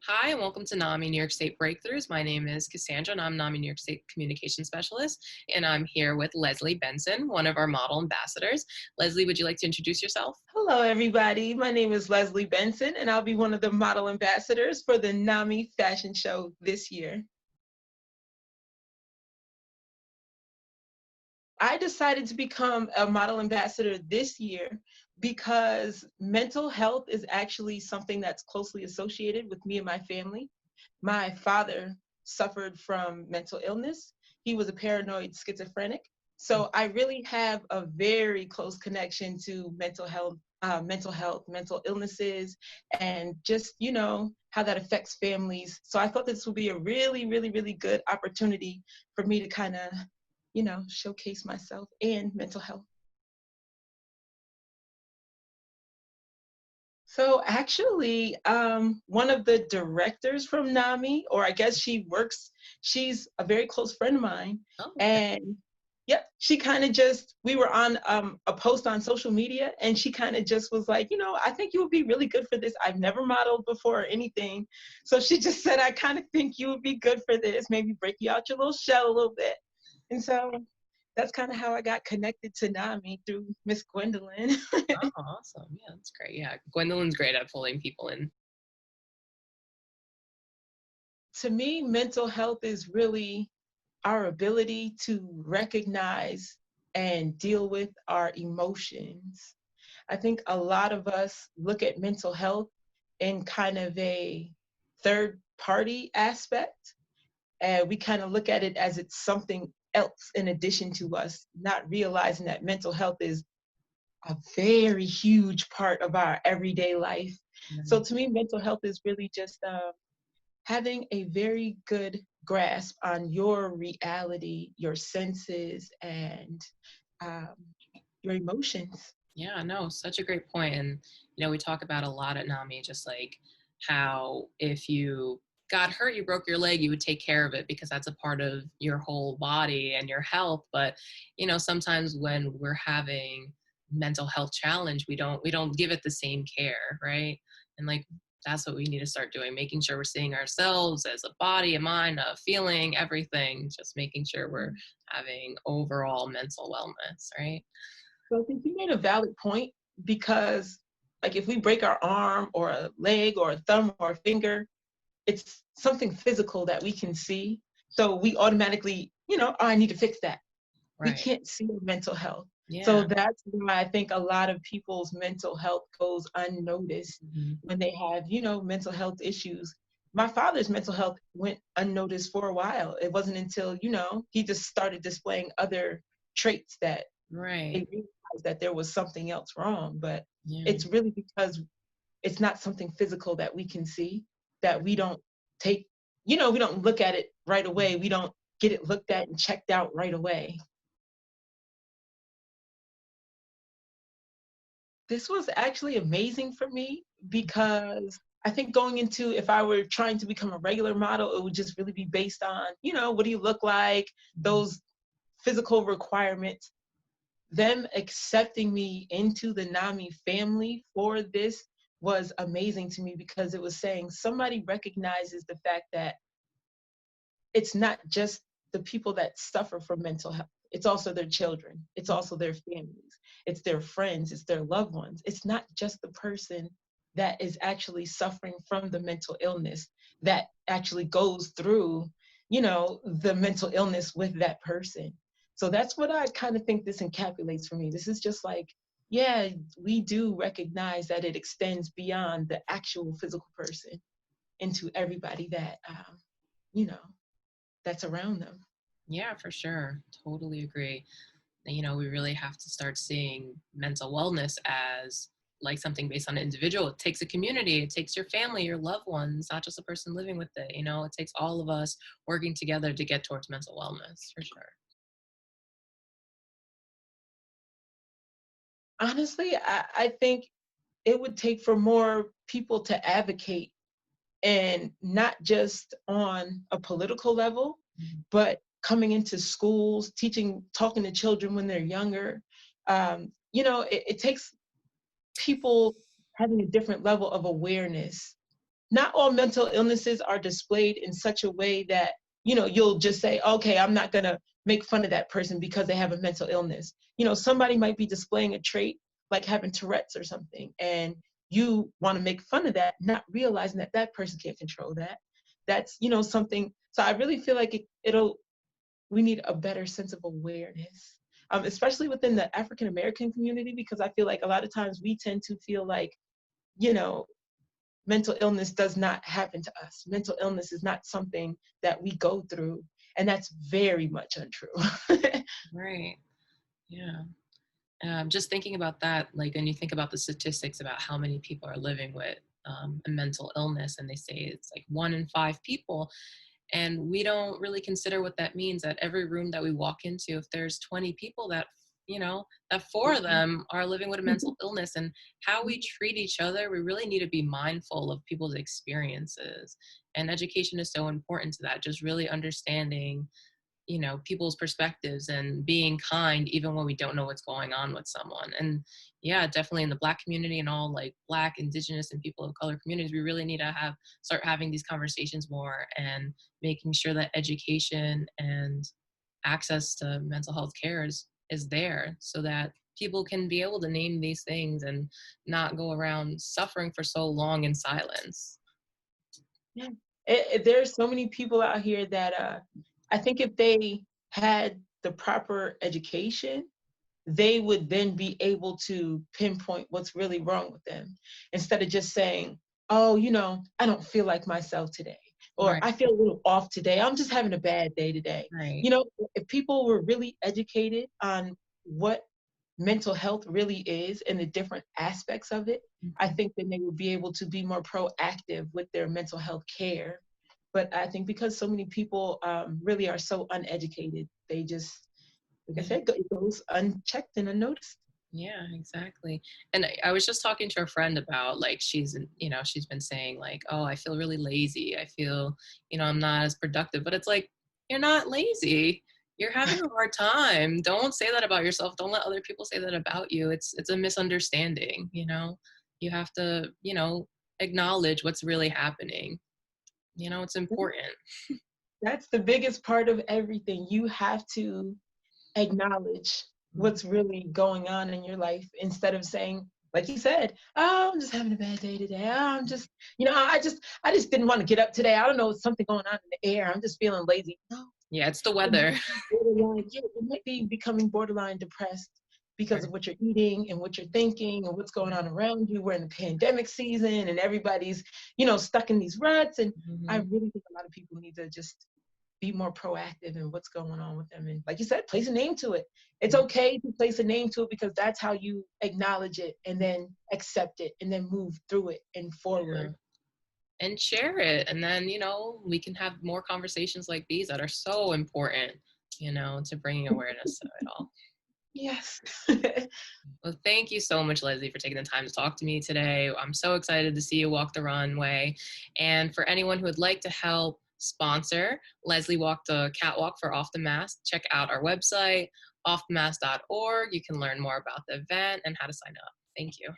Hi, and welcome to NAMI New York State Breakthroughs. My name is Cassandra, and I'm NAMI New York State Communication Specialist, and I'm here with Leslye Benson, one of our model ambassadors. Leslye, would you like to introduce yourself? Hello, everybody. My name is Leslye Benson, and I'll be one of the model ambassadors for the NAMI fashion show this year. I decided to become a model ambassador this year because mental health is actually something that's closely associated with me and my family. My father suffered from mental illness. He was a paranoid schizophrenic. So I really have a very close connection to mental illnesses, and just, how that affects families. So I thought this would be a really, really, really good opportunity for me to kind of, showcase myself and mental health. So actually, one of the directors from NAMI, or I guess she's a very close friend of mine. Oh, okay. And yep, she kind of we were on a post on social media, and she kind of just was like, I think you would be really good for this. I've never modeled before or anything. So she just said, I kind of think you would be good for this, maybe break you out your little shell a little bit. And so that's kind of how I got connected to NAMI, through Miss Gwendolyn. Oh, awesome. Yeah, that's great. Yeah, Gwendolyn's great at pulling people in. To me, mental health is really our ability to recognize and deal with our emotions. I think a lot of us look at mental health in kind of a third party aspect, and we kind of look at it as it's something else in addition to us, not realizing that mental health is a very huge part of our everyday life. So Right. to me, mental health is really just having a very good grasp on your reality, your senses, and um, your emotions. Yeah, no, such a great point. And, we talk about a lot at NAMI, just like how if you got hurt, you broke your leg, you would take care of it because that's a part of your whole body and your health. But, sometimes when we're having mental health challenge, we don't give it the same care, right? And like that's what we need to start doing, making sure we're seeing ourselves as a body, a mind, a feeling, everything, just making sure we're having overall mental wellness, right? So I think you made a valid point, because, like, if we break our arm or a leg or a thumb or a finger, it's something physical that we can see. So we automatically, oh, I need to fix that. We Right. can't see mental health. So Yeah. that's why I think a lot of people's mental health goes unnoticed Mhm. when they have, mental health issues. My father's mental health went unnoticed for a while. It wasn't until, he just started displaying other traits that they Right. realized that there was something else wrong. But Yeah. it's really because it's not something physical that we can see, that we don't take, we don't look at it right away. We don't get it looked at and checked out right away. This was actually amazing for me, because I think going into, if I were trying to become a regular model, it would just really be based on, what do you look like, Mhm. those physical requirements. Them accepting me into the NAMI family for this was amazing to me, because it was saying somebody recognizes the fact that it's not just the people that suffer from mental health. It's also their children. It's also their families. It's their friends. It's their loved ones. It's not just the person that is actually suffering from the mental illness that actually goes through, the mental illness with that person. So that's what I kind of think this encapsulates for me. This is just like, yeah, we do recognize that it extends beyond the actual physical person into everybody that, you know, that's around them. Yeah, for sure. Totally agree. And, we really have to start seeing mental wellness as like something based on an individual. It takes a community, it takes your family, your loved ones, not just a person living with it. It takes all of us working together to get towards mental wellness, for sure. Honestly, I think it would take for more people to advocate, and not just on a political level, Mhm. but coming into schools, teaching, talking to children when they're younger. It takes people having a different level of awareness not all mental illnesses are displayed in such a way that, you know, you'll just say, okay, I'm not going to make fun of that person because they have a mental illness. You know, somebody might be displaying a trait like having Tourette's or something, and you want to make fun of that, not realizing that that person can't control that. That's, you know, something. So I really feel like we need a better sense of awareness, especially within the African American community, because I feel like a lot of times we tend to feel like, you know, mental illness does not happen to us. Mental illness is not something that we go through. And that's very much untrue. Right. Yeah. Just thinking about that, like when you think about the statistics about how many people are living with a mental illness, and they say it's like 1 in 5 people, and we don't really consider what that means. That every room that we walk into, if there's 20 people, that, you know, that 4 of them are living with a mental illness, and how we treat each other, we really need to be mindful of people's experiences. And education is so important to that, just really understanding, you know, people's perspectives and being kind even when we don't know what's going on with someone. And yeah, definitely in the Black community and all like Black, Indigenous, and people of color communities, we really need to start having these conversations more, and making sure that education and access to mental health care is there, so that people can be able to name these things and not go around suffering for so long in silence. Yeah. There's so many people out here that I think if they had the proper education, they would then be able to pinpoint what's really wrong with them, instead of just saying, oh, you know, I don't feel like myself today, or Right. I feel a little off today. I'm just having a bad day today. Right. You know, if people were really educated on what mental health really is and the different aspects of it, I think then they would be able to be more proactive with their mental health care. But I think because so many people really are so uneducated, they just, like I Yeah. said, it goes unchecked and unnoticed. Yeah, exactly. And I was just talking to a friend about, like, you know, she's been saying like, oh, I feel really lazy. I feel, you know, I'm not as productive. But it's like, you're not lazy. You're having a hard time. Don't say that about yourself. Don't let other people say that about you. It's a misunderstanding, you know. You have to, you know, acknowledge what's really happening. You know, it's important. That's the biggest part of everything. You have to acknowledge what's really going on in your life, instead of saying, like you said, oh, I'm just having a bad day today. Oh, I'm just, you know, I just didn't want to get up today. I don't know, something going on in the air. I'm just feeling lazy. No, Yeah, it's the it weather. might be borderline, yeah, it might be becoming borderline depressed because Right. of what you're eating and what you're thinking and what's going on around you. We're in the pandemic season and everybody's, you know, stuck in these ruts. And I Hmm. really think a lot of people need to just be more proactive in what's going on with them. And like you said, place a name to it. It's okay to place a name to it, because that's how you acknowledge it and then accept it and then move through it and Yeah. forward. And share it, and then, you know, we can have more conversations like these that are so important, you know, to bringing awareness to it all. Yes. Well, thank you so much, Leslye, for taking the time to talk to me today. I'm so excited to see you walk the runway. And for anyone who would like to help sponsor Leslye Walk the Catwalk for Off the Mask, check out our website, offthemask.org. You can learn more about the event and how to sign up. Thank you.